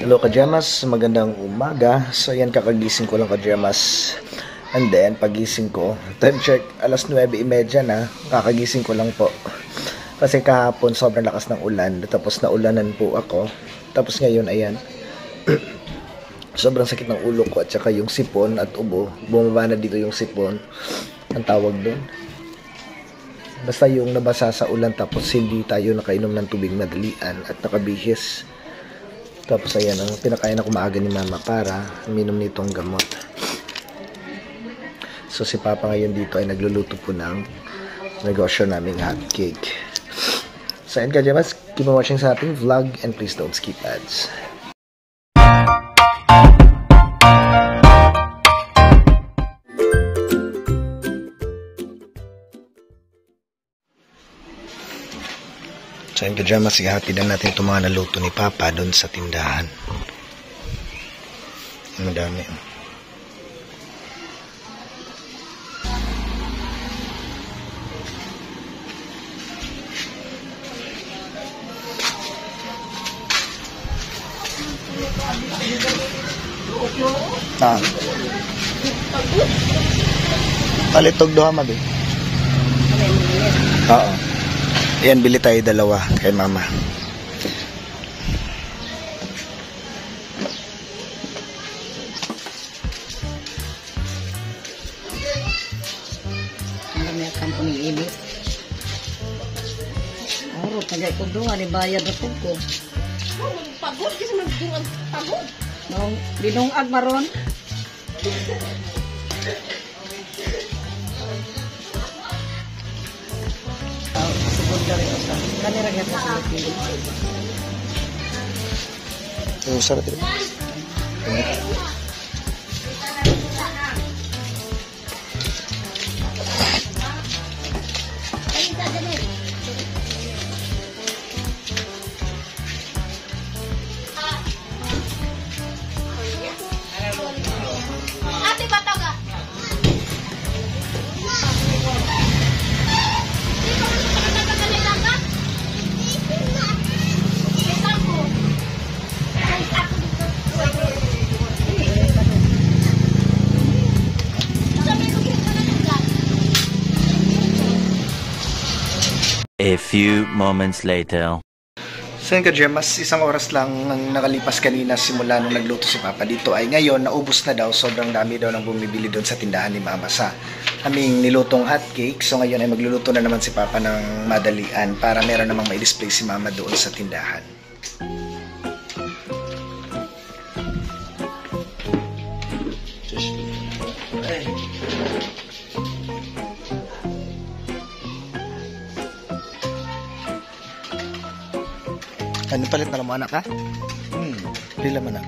Hello Kajamas, magandang umaga. So yan, kakagising ko lang Kajamas. And then pagising ko, time check, alas 9:30 na. Kakagising ko lang po. Kasi kahapon sobrang lakas ng ulan. Tapos naulanan po ako. Tapos ngayon ayan. Sobrang sakit ng ulo ko at saka yung sipon at ubo. Bumaba na dito yung sipon. Ang tawag doon. Basta yung nabasa sa ulan tapos hindi tayo nakainom ng tubig madalian at nakabihis. Tapos ayan, ang pinakain ako maaga ni mama para minom nitong gamot. So si papa ngayon dito ay nagluluto po ng negosyo naming hot cake. So ayan Kajamas, keep on watching sa ating vlog and please don't skip ads. So yun Kajamas, ihatid na natin itong mga naluto ni Papa doon sa tindahan. Ang dami. Palitog doha mabi. Oo. Ayan, bili tayo dalawa kay mama. Marami ang kampong init. Oro, tagay ko doon, bayad na po ko. Pagod kasi magdungan pagod. Nung binungag maron. Kanira gata sa Pilipinas. Sarap ito. Ate Bataga. A few moments later. So yun Kajamas, isang oras lang ang nakalipas kanina simula nung nagluto si Papa dito ay ngayon naubos na daw. Sobrang dami daw nang bumibili doon sa tindahan ni Mama sa aming nilutong hot cake. So ngayon ay magluluto na naman si Papa ng madalian para meron namang mai-display si Mama doon sa tindahan. Ano palit na lang mo anak ha? Pila man na.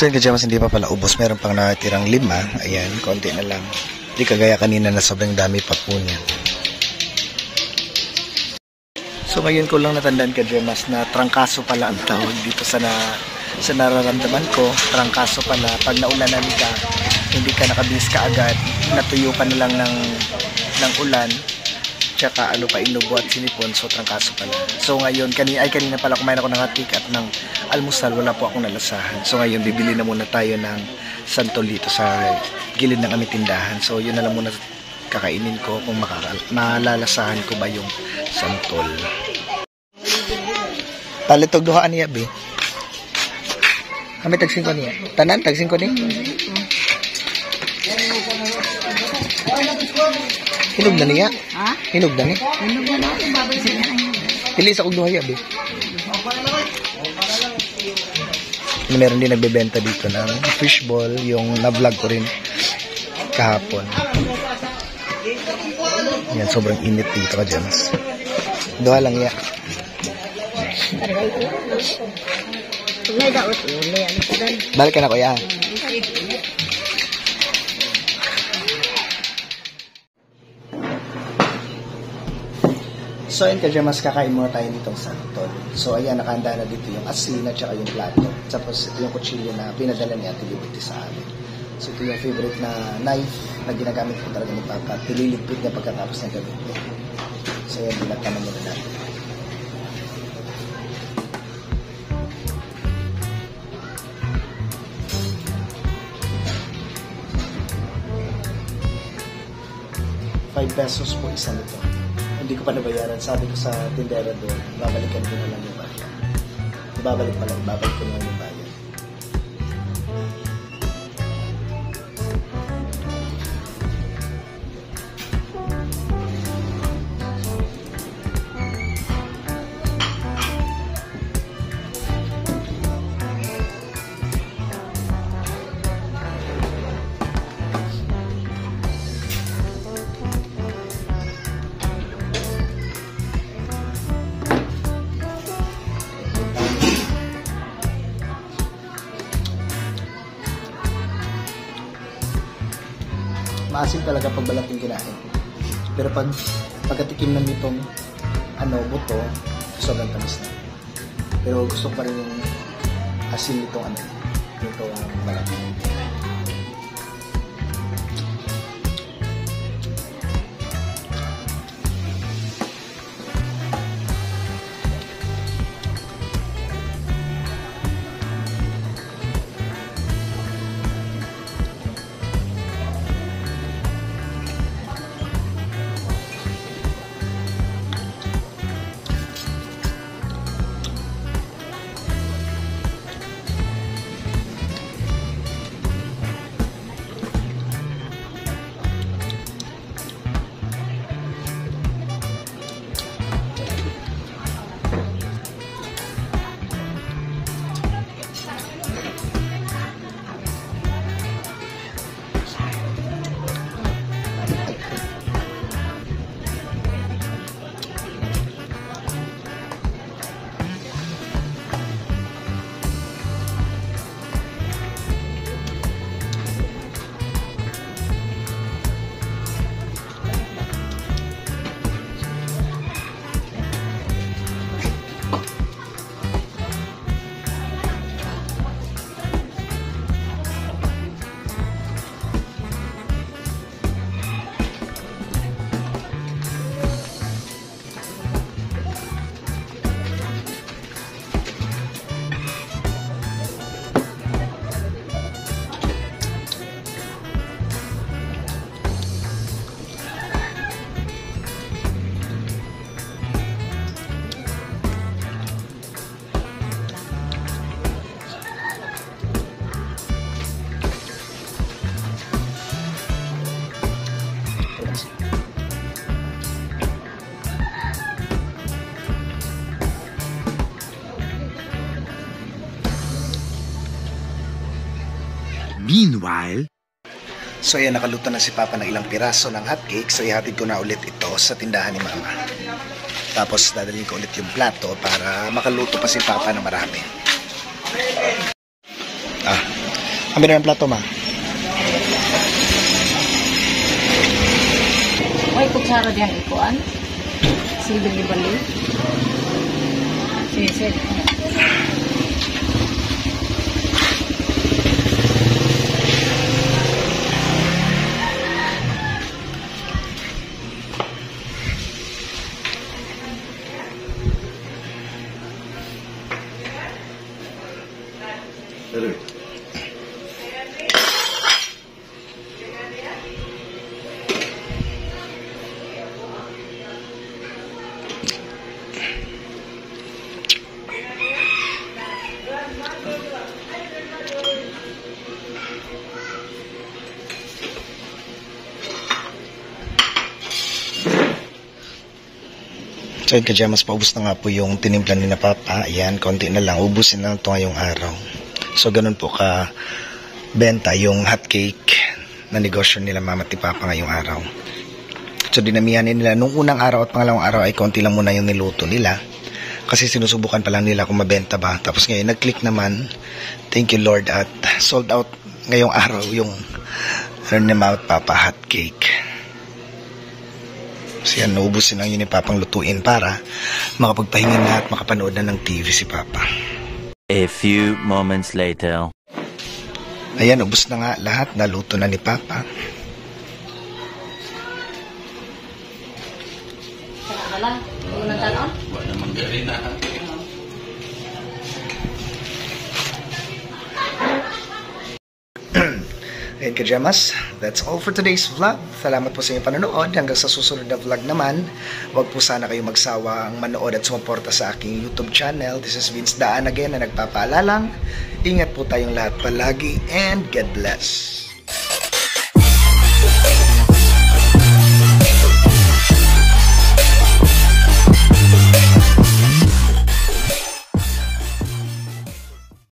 So yun Kajamas, hindi pa pala ubos. Meron pang natirang 5. Ayan, konti na lang. Hindi kagaya kanina na sobrang dami pa po niya. So ngayon ko lang natandaan Kajamas na trangkaso pala ang tawag dito sa nararamdaman ko. Trangkaso pala. Pag naulanan ka, hindi ka nakabihis ka agad. Natuyo ka na lang ng ulan. Tsaka inubo at sinipon, so trangkaso pala. So ngayon, kanina pala kumain ako ng hotcake at ng almusal, wala po akong nalasahan. So ngayon, bibili na muna tayo ng santol dito sa gilid ng aming tindahan. So yun na lang muna kakainin ko kung malalasahan ko ba yung santol. Palitog duhaan niya, be. Kami tagsing ko niya. Tanan, tagsing ko niya. Hinog na niya? Ha? Hinog na niya? Hinog na natin, babay sa niya. Pili sa kong duhaya, be. Meron din nagbebenta dito ng fishball, yung na-vlog ko rin kahapon. Yan, sobrang init dito ka, James. Duha lang ya. Balik ka na, kuya. So ayun Kajamas, kakain muna tayo nitong santol. So ayan, nakahanda na dito yung asin at saka yung plato. Tapos ito yung kutsilyo na pinadala ni Ate Liberty sa amin. So ito yung favorite na knife na ginagamit ko talaga ni Papa. Tililigpit niya pagkatapos ng gabi. So ayan, binagtaman muna natin. ₱5 po isa nito. Hindi ko pa nabayaran. Sabi ko sa tindera doon, babalikan ko na lang yung bayan. Ibabalik ko na lang yung bayan. Maasim talaga pag balat yung kinain. Pero pagkatikim na nitong buto, sobrang tamis na. Pero gusto ko pa rin yung asin nitong balat. Meanwhile, So ayan, nakaluto na si Papa ng ilang piraso ng hotcake. So ihatid ko na ulit ito sa tindahan ni Mama. Tapos dadalhin ko ulit yung plato para makaluto pa si Papa na marami. Kami na ng plato, ma. Ay, kutsara diyan ikuan. Silbi ni bali. Sige. So yun kajamas, paubos na nga po yung tinimpla ni na Papa. Ayan, konti na lang. Ubusin na lang ito ngayong araw. So ganun po ka benta yung hot cake na negosyo nila Mama at ni Papa ngayong araw. So dinamihan nila. Nung unang araw at pangalawang araw ay konti lang muna yung niluto nila. Kasi sinusubukan pa lang nila kung mabenta ba. Tapos ngayon nag-click naman. Thank you Lord, at sold out ngayong araw yung ni Mama at Papa hot cake. So yan, naubusin lang yun ni Papang lutuin para makapagpahinga na at makapanood na ng TV si Papa. A few moments later. Ayan, ubus na nga lahat. Naluto na ni Papa. Saka lang. Unang tanon. Wala namang gari na. Ayan kajamas, that's all for today's vlog. Salamat po sa inyong panonood. Hanggang sa susunod na vlog naman, huwag po sana kayo magsawang manood at sumuporta sa aking YouTube channel. This is Vince Daan again na nagpapaalalang. Ingat po tayong lahat palagi and God bless.